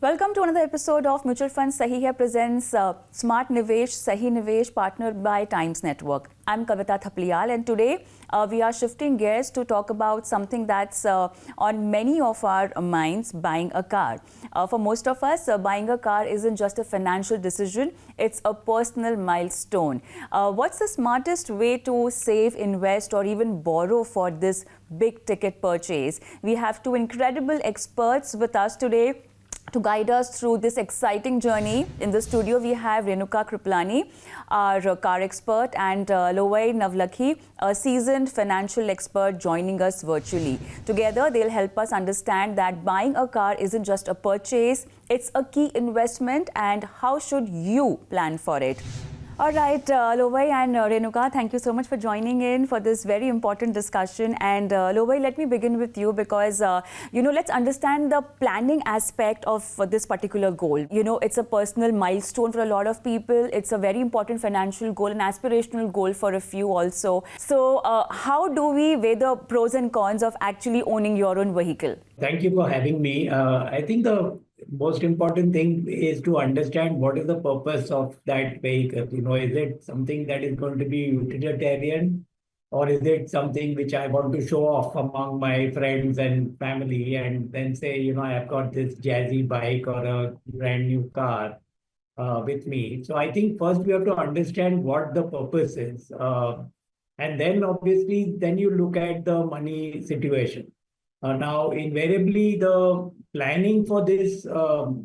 Welcome to another episode of Mutual Funds Sahi Hai presents Smart Nivesh, Sahi Nivesh, partnered by Times Network. I'm Kavita Thaplial, and today we are shifting gears to talk about something that's on many of our minds: buying a car. For most of us, buying a car isn't just a financial decision; it's a personal milestone. What's the smartest way to save, invest, or even borrow for this big ticket purchase? We have two incredible experts with us today to guide us through this exciting journey. In the studio, we have Renuka Kriplani, our car expert, and Lovaii Navlakhi, a seasoned financial expert, joining us virtually. Together, they'll help us understand that buying a car isn't just a purchase, it's a key investment, and how should you plan for it? All right, Lovaii and Renuka, thank you so much for joining in for this very important discussion. And Lovaii, let me begin with you because, let's understand the planning aspect of this particular goal. It's a personal milestone for a lot of people. It's a very important financial goal, an aspirational goal for a few also. So how do we weigh the pros and cons of actually owning your own vehicle? Thank you for having me. I think the most important thing is to understand what is the purpose of that vehicle. Is it something that is going to be utilitarian, or is it something which I want to show off among my friends and family and then say, I've got this jazzy bike or a brand new car with me. So I think first we have to understand what the purpose is. And then obviously, then you look at the money situation. Now, invariably, the planning for this,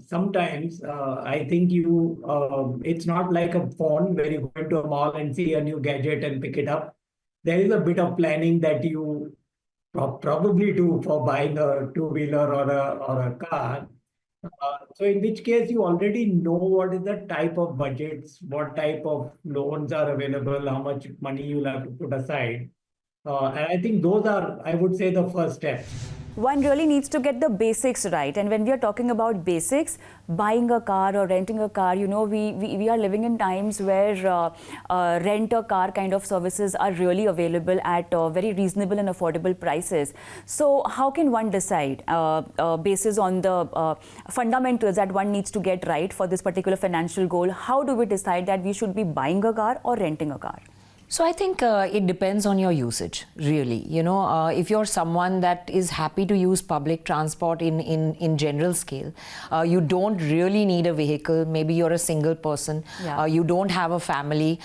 sometimes I think it's not like a phone where you go into a mall and see a new gadget and pick it up. There is a bit of planning that you probably do for buying a two-wheeler or a car. So in which case you already know what is the type of budgets, what type of loans are available, how much money you'll have to put aside. And I think those are, I would say, the first steps. One really needs to get the basics right. And when we are talking about basics, buying a car or renting a car, we are living in times where rent a car kind of services are really available at very reasonable and affordable prices. So how can one decide basis on the fundamentals that one needs to get right for this particular financial goal? How do we decide that we should be buying a car or renting a car? So I think it depends on your usage, really. If you're someone that is happy to use public transport in general scale, you don't really need a vehicle. Maybe you're a single person. Yeah. You don't have a family.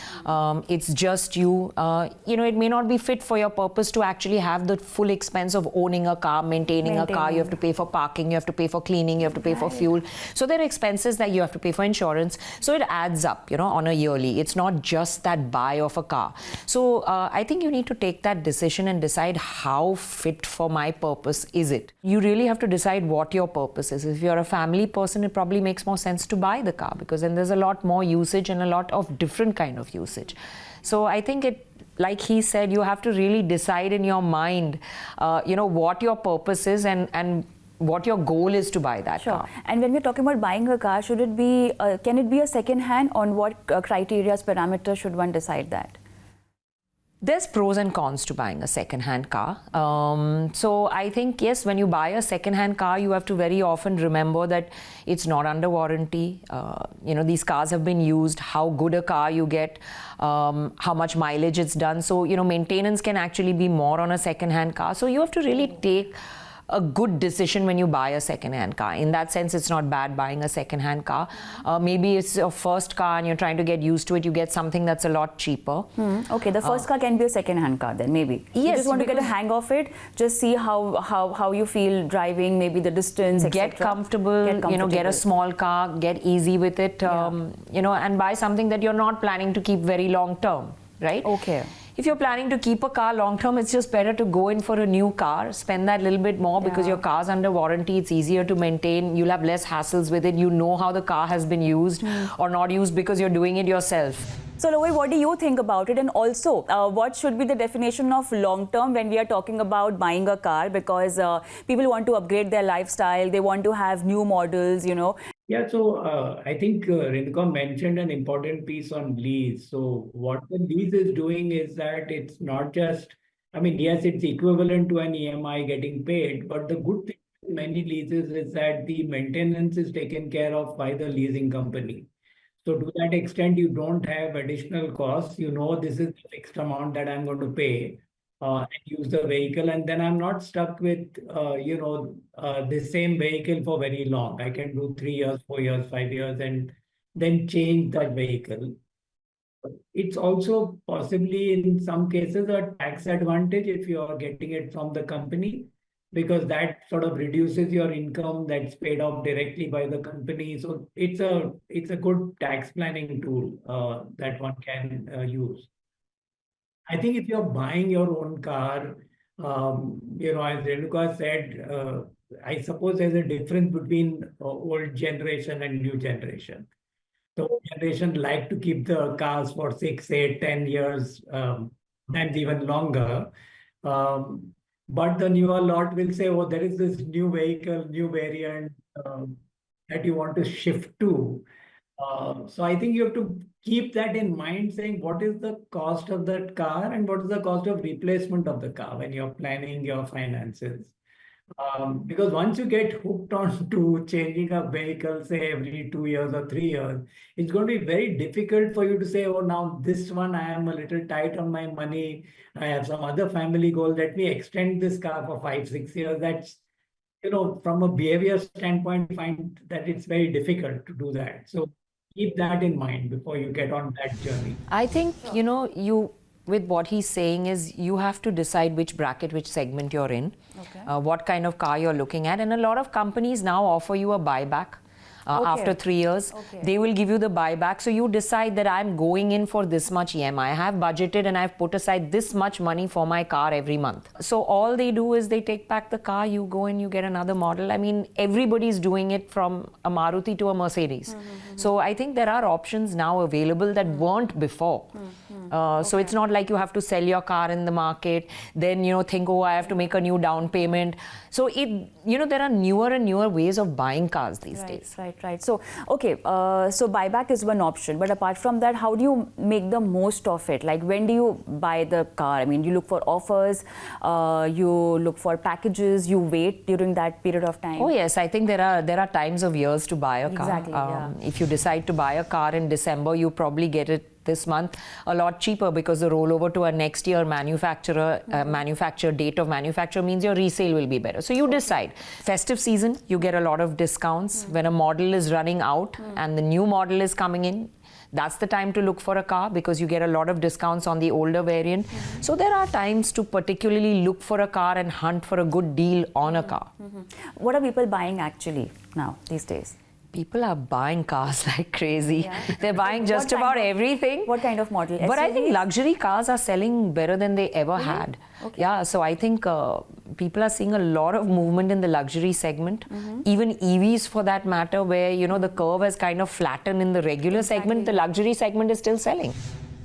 It's just you. It may not be fit for your purpose to actually have the full expense of owning a car, maintaining a car. You have to pay for parking. You have to pay for cleaning. You have to pay for fuel. So there are expenses that you have to pay for insurance. So it adds up, on a yearly. It's not just that buy of a car. So I think you need to take that decision and decide how fit for my purpose is it. You really have to decide what your purpose is. If you're a family person, it probably makes more sense to buy the car because then there's a lot more usage and a lot of different kind of usage. So I think like he said, you have to really decide in your mind, what your purpose is and what your goal is to buy that car. And when we're talking about buying a car, should it be, can it be a second hand? On what criteria, parameters should one decide that? There's pros and cons to buying a second-hand car. So I think, yes, when you buy a second-hand car, you have to very often remember that it's not under warranty. These cars have been used, how good a car you get, how much mileage it's done. So, maintenance can actually be more on a second-hand car. So you have to really take a good decision when you buy a second-hand car. In that sense, it's not bad buying a second-hand car. Maybe it's your first car and you're trying to get used to it. You get something that's a lot cheaper. Okay, the first car can be a second-hand car then, maybe. Yes. You just want to get a hang of it, just see how you feel driving, maybe the distance, etc. Get comfortable, get a small car, get easy with it, and buy something that you're not planning to keep very long term, right? Okay. If you're planning to keep a car long term, it's just better to go in for a new car, spend that little bit more because your car's under warranty, it's easier to maintain, you'll have less hassles with it, you know how the car has been used or not used because you're doing it yourself. So Lovaii, what do you think about it? And also, what should be the definition of long term when we are talking about buying a car? Because people want to upgrade their lifestyle, they want to have new models, Yeah, so I think Renuka mentioned an important piece on lease. So what the lease is doing is that it's not just, yes, it's equivalent to an EMI getting paid, but the good thing many leases is that the maintenance is taken care of by the leasing company. So to that extent, you don't have additional costs. You know, this is the fixed amount that I'm going to pay and use the vehicle, and then I'm not stuck with the same vehicle for very long. I can do 3 years, 4 years, 5 years, and then change that vehicle. It's also possibly in some cases a tax advantage if you are getting it from the company, because that sort of reduces your income that's paid off directly by the company. So it's a good tax planning tool that one can use. I think if you're buying your own car, as Renuka said, I suppose there's a difference between old generation and new generation. The old generation like to keep the cars for 6, 8, 10 years, and even longer. Um, but the newer lot will say, oh, there is this new vehicle, new variant that you want to shift to. So I think you have to keep that in mind, saying what is the cost of that car and what is the cost of replacement of the car when you're planning your finances. Because once you get hooked on to changing a vehicle, say every 2 years or 3 years, it's going to be very difficult for you to say, oh, now this one I am a little tight on my money. I have some other family goal. Let me extend this car for 5, 6 years. That's, from a behavior standpoint, I find that it's very difficult to do that. So keep that in mind before you get on that journey. I think, with what he's saying is you have to decide which bracket, which segment you're in, what kind of car you're looking at. And a lot of companies now offer you a buyback. After 3 years, they will give you the buyback. So you decide that I'm going in for this much EMI. I have budgeted and I've put aside this much money for my car every month. So all they do is they take back the car, you go and you get another model. I mean, everybody's doing it from a Maruti to a Mercedes. So I think there are options now available that weren't before. So it's not like you have to sell your car in the market, then, think, oh, I have to make a new down payment. So there are newer and newer ways of buying cars these days. Right. So, so buyback is one option. But apart from that, how do you make the most of it? Like, when do you buy the car? I mean, you look for offers, you look for packages, you wait during that period of time? Oh, yes. I think there are times of years to buy a car. Exactly, If you decide to buy a car in December, you probably get it this month a lot cheaper, because the rollover to a next year manufacturer date of manufacture means your resale will be better. So you decide. Festive season, you get a lot of discounts. When a model is running out and the new model is coming in, that's the time to look for a car, because you get a lot of discounts on the older variant. So there are times to particularly look for a car and hunt for a good deal on a car. What are people buying actually now these days? People are buying cars like crazy. They're buying just about everything. What kind of model? But I think luxury cars are selling better than they ever had. Yeah, so I think people are seeing a lot of movement in the luxury segment. Even EVs, for that matter, where, the curve has kind of flattened in the regular segment, the luxury segment is still selling.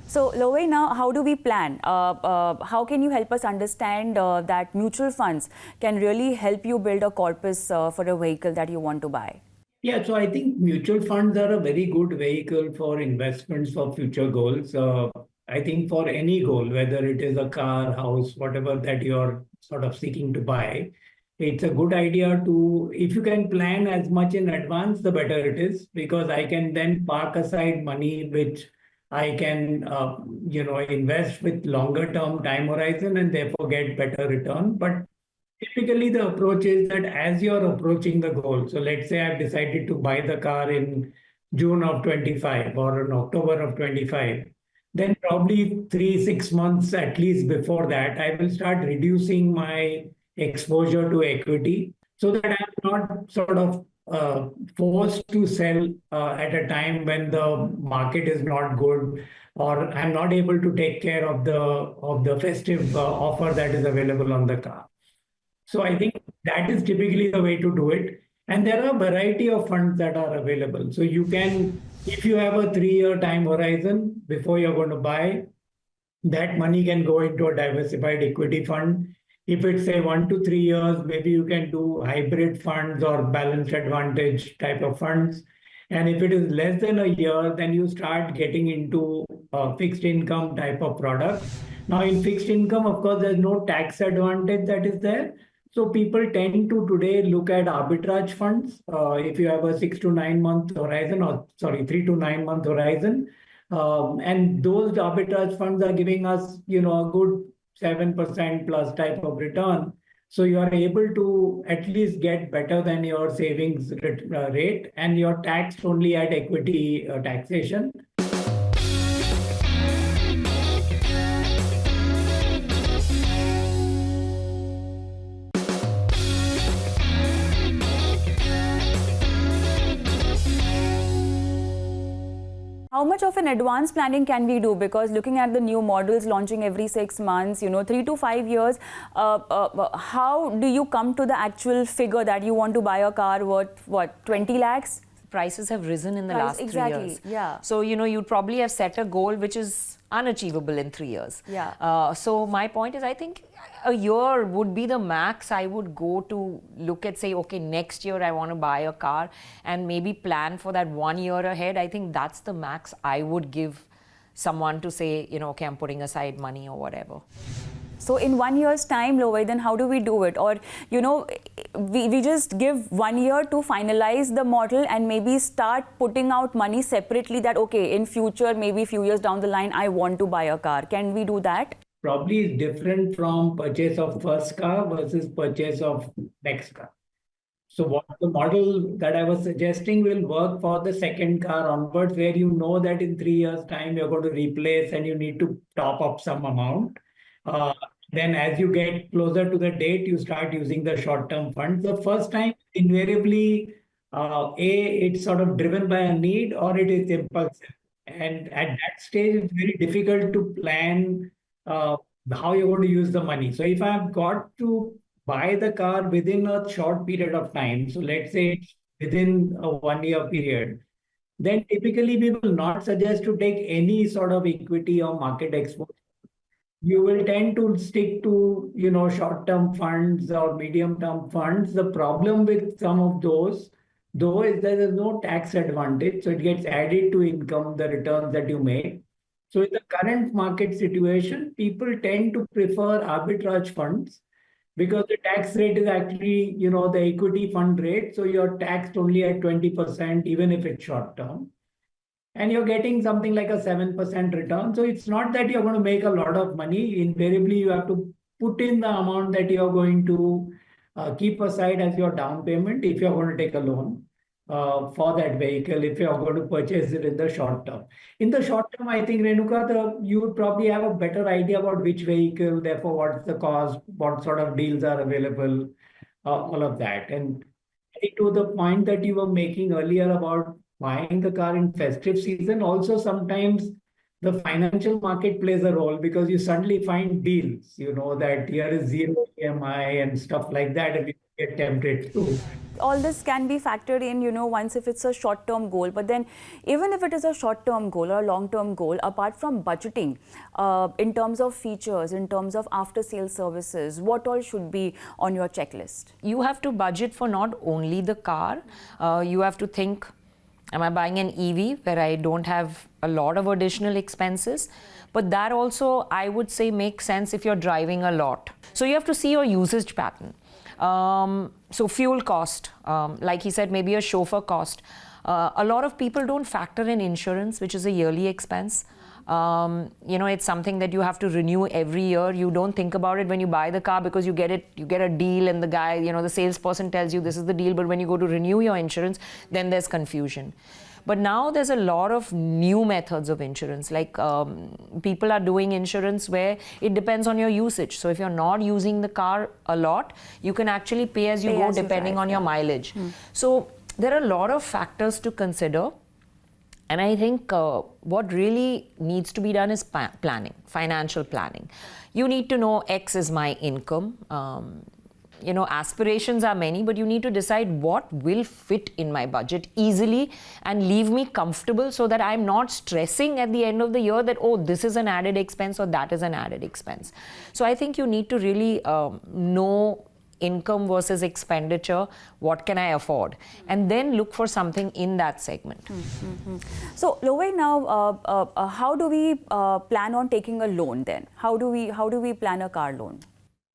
So, Lovaii, now how do we plan? How can you help us understand that mutual funds can really help you build a corpus for a vehicle that you want to buy? Yeah, so I think mutual funds are a very good vehicle for investments for future goals. I think for any goal, whether it is a car, house, whatever that you're sort of seeking to buy, it's a good idea to, if you can plan as much in advance, the better it is, because I can then park aside money which I can, invest with longer term time horizon and therefore get better return. But typically, the approach is that as you're approaching the goal, so let's say I've decided to buy the car in June of 25 or in October of 25, then probably 3, 6 months at least before that, I will start reducing my exposure to equity so that I'm not sort of forced to sell at a time when the market is not good, or I'm not able to take care of the festive offer that is available on the car. So I think that is typically the way to do it. And there are a variety of funds that are available. So you can, if you have a 3-year time horizon before you're going to buy, that money can go into a diversified equity fund. If it's say 1 to 3 years, maybe you can do hybrid funds or balanced advantage type of funds. And if it is less than a year, then you start getting into fixed income type of products. Now in fixed income, of course, there's no tax advantage that is there. So people tend to today look at arbitrage funds. If you have a 6 to 9 month horizon, or sorry, 3 to 9 month horizon, and those arbitrage funds are giving us, a good 7% plus type of return. So you are able to at least get better than your savings rate, and you're taxed only at equity taxation. How much of an advanced planning can we do? Because looking at the new models launching every 6 months, 3 to 5 years, how do you come to the actual figure that you want to buy a car worth, 20 lakhs? Prices have risen in the last 3 years. Yeah. So, you'd probably have set a goal which is unachievable in 3 years. Yeah. So my point is, I think a year would be the max I would go to look at, say, okay, next year I want to buy a car, and maybe plan for that 1 year ahead. I think that's the max I would give someone to say, okay, I'm putting aside money or whatever. So in 1 year's time, Lovaii, then how do we do it? Or, we just give 1 year to finalize the model and maybe start putting out money separately that, okay, in future, maybe few years down the line, I want to buy a car. Can we do that? Probably is different from purchase of first car versus purchase of next car. So what the model that I was suggesting will work for the second car onwards, where you know that in 3 years' time you're going to replace and you need to top up some amount. Then as you get closer to the date, you start using the short-term funds. The first time, invariably, it's sort of driven by a need or it is impulsive. And at that stage, it's very difficult to plan how you're going to use the money. So if I've got to buy the car within a short period of time, so let's say it's within a 1 year period, then typically we will not suggest to take any sort of equity or market exposure. You will tend to stick to, short-term funds or medium-term funds. The problem with some of those, though, is that there's no tax advantage. So it gets added to income, the returns that you make. So in the current market situation, people tend to prefer arbitrage funds because the tax rate is actually, the equity fund rate. So you're taxed only at 20%, even if it's short-term. And you're getting something like a 7% return. So it's not that you're going to make a lot of money. Invariably, you have to put in the amount that you're going to keep aside as your down payment if you're going to take a loan for that vehicle, if you're going to purchase it in the short term. In the short term, I think, Renuka, you would probably have a better idea about which vehicle, therefore what's the cost, what sort of deals are available, all of that. And I think to the point that you were making earlier about buying the car in festive season, also sometimes the financial market plays a role because you suddenly find deals, that here is zero EMI and stuff like that, and you get tempted to. All this can be factored in, once if it's a short-term goal. But then even if it is a short-term goal or a long-term goal, apart from budgeting, in terms of features, in terms of after-sales services, what all should be on your checklist? You have to budget for not only the car, you have to think, am I buying an EV where I don't have a lot of additional expenses? But that also, I would say, makes sense if you're driving a lot. So you have to see your usage pattern. So fuel cost, like he said, maybe a chauffeur cost. A lot of people don't factor in insurance, which is a yearly expense. It's something that you have to renew every year. You don't think about it when you buy the car because you get a deal and the guy, the salesperson tells you this is the deal. But when you go to renew your insurance, then there's confusion. But now there's a lot of new methods of insurance. Like people are doing insurance where it depends on your usage. So if you're not using the car a lot, you can actually pay as you go depending on your mileage. So there are a lot of factors to consider. And I think what really needs to be done is planning, financial planning. You need to know X is my income. Aspirations are many, but you need to decide what will fit in my budget easily and leave me comfortable so that I'm not stressing at the end of the year that, oh, this is an added expense or that is an added expense. So I think you need to really know income versus expenditure, what can I afford, and then look for something in that segment. So Lovaii, now how do we plan on taking a loan then? How do we plan a car loan?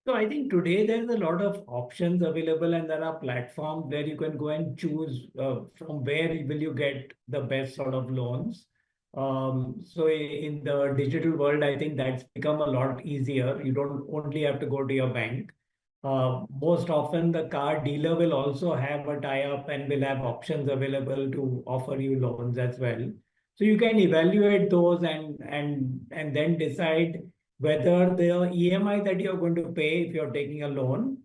So I think today there's a lot of options available, and there are platforms where you can go and choose from where will you get the best sort of loans. So in the digital world, I think that's become a lot easier. You don't only have to go to your bank. Most often, the car dealer will also have a tie-up and will have options available to offer you loans as well. So you can evaluate those and then decide whether the EMI that you're going to pay if you're taking a loan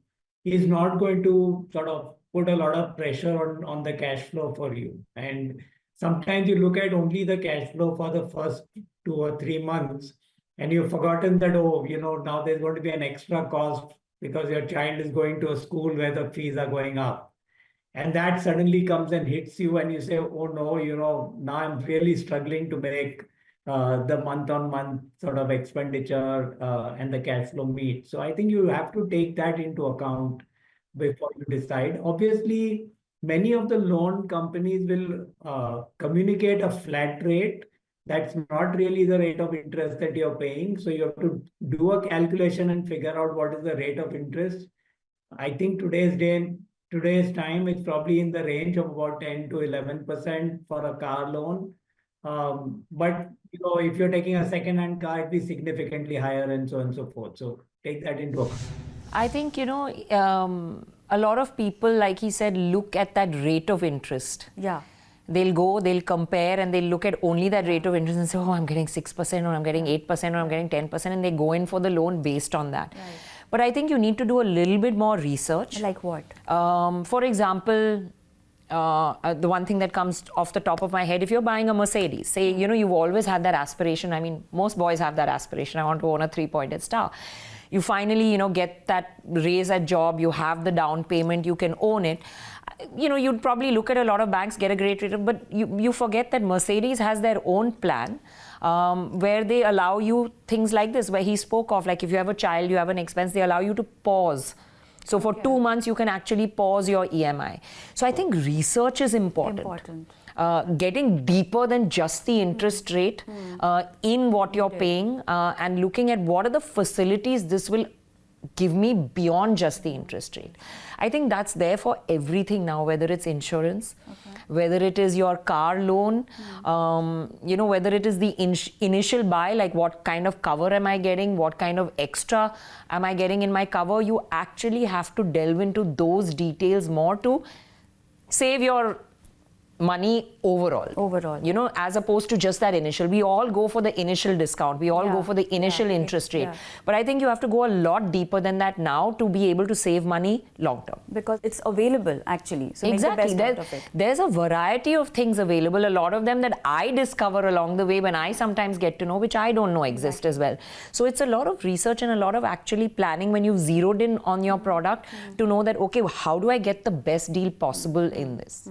is not going to sort of put a lot of pressure on the cash flow for you. And sometimes you look at only the cash flow for the first 2 or 3 months, and you've forgotten that, oh, now there's going to be an extra cost because your child is going to a school where the fees are going up. And that suddenly comes and hits you, and you say, oh no, now I'm really struggling to make the month-on-month sort of expenditure and the cash flow meet. So I think you have to take that into account before you decide. Obviously, many of the loan companies will communicate a flat rate. That's not really the rate of interest that you're paying. So you have to do a calculation and figure out what is the rate of interest. I think today's time, it's probably in the range of about 10 to 11% for a car loan. But if you're taking a second-hand car, it'd be significantly higher, and so on and so forth. So take that into account. I think, a lot of people, like he said, look at that rate of interest. Yeah. They'll compare, and they'll look at only that rate of interest and say, oh, I'm getting 6%, or I'm getting 8%, or I'm getting 10%, and they go in for the loan based on that. Right. But I think you need to do a little bit more research. Like what? For example, the one thing that comes off the top of my head, if you're buying a Mercedes, say, you've always had that aspiration. I mean, most boys have that aspiration. I want to own a 3-pointed star. You finally, get that raise at job, you have the down payment, you can own it. You'd probably look at a lot of banks, get a great rate, but you forget that Mercedes has their own plan where they allow you things like this, where he spoke of, like if you have a child, you have an expense, they allow you to pause. So for 2 months, you can actually pause your EMI. So I think research is important. Getting deeper than just the interest rate in what you're paying and looking at what are the facilities this will give me beyond just the interest rate. I think that's there for everything now, whether it's insurance, whether it is your car loan, whether it is the initial buy, like what kind of cover am I getting, what kind of extra am I getting in my cover. You actually have to delve into those details more to save your money overall, as opposed to just that initial. We all go for the initial discount, we all go for the initial interest rate, but I think you have to go a lot deeper than that now to be able to save money long term, because it's available actually. So exactly, make the best out of it. There's a variety of things available, a lot of them that I discover along the way when I sometimes get to know, which I don't know exist as well. So it's a lot of research and a lot of actually planning when you've zeroed in on your product to know that, okay, how do I get the best deal possible in this?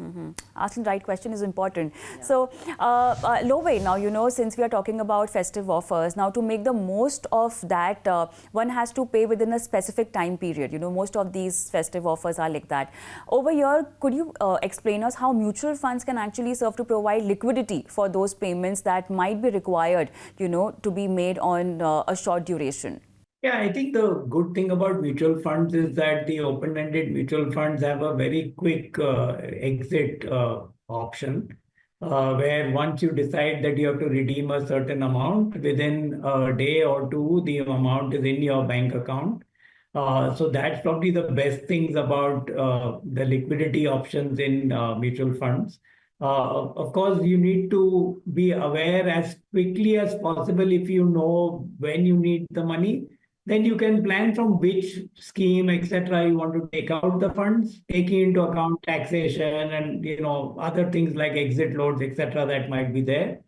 Asking the right question is important. So, Lovaii, now, since we are talking about festive offers, now to make the most of that, one has to pay within a specific time period. Most of these festive offers are like that. Over here, could you explain us how mutual funds can actually serve to provide liquidity for those payments that might be required, to be made on a short duration? Yeah, I think the good thing about mutual funds is that the open-ended mutual funds have a very quick exit option, where once you decide that you have to redeem a certain amount, within a day or two, the amount is in your bank account. So that's probably the best things about the liquidity options in mutual funds. Of course, you need to be aware as quickly as possible. If you know when you need the money, then you can plan from which scheme, etc., you want to take out the funds, taking into account taxation and other things like exit loads, etc., that might be there.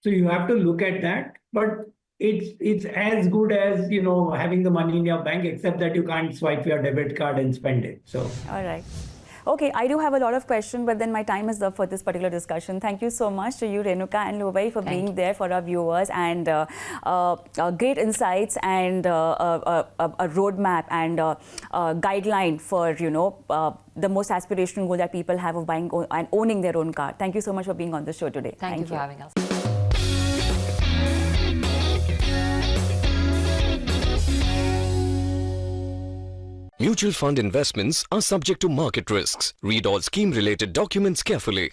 So you have to look at that. But it's as good as having the money in your bank, except that you can't swipe your debit card and spend it. So all right. Okay, I do have a lot of questions, but then my time is up for this particular discussion. Thank you so much to you, Renuka and Lovaii, for being there for our viewers, and great insights and a roadmap and guideline for the most aspirational goal that people have of buying and owning their own car. Thank you so much for being on the show today. Thank you for having us. Mutual fund investments are subject to market risks. Read all scheme-related documents carefully.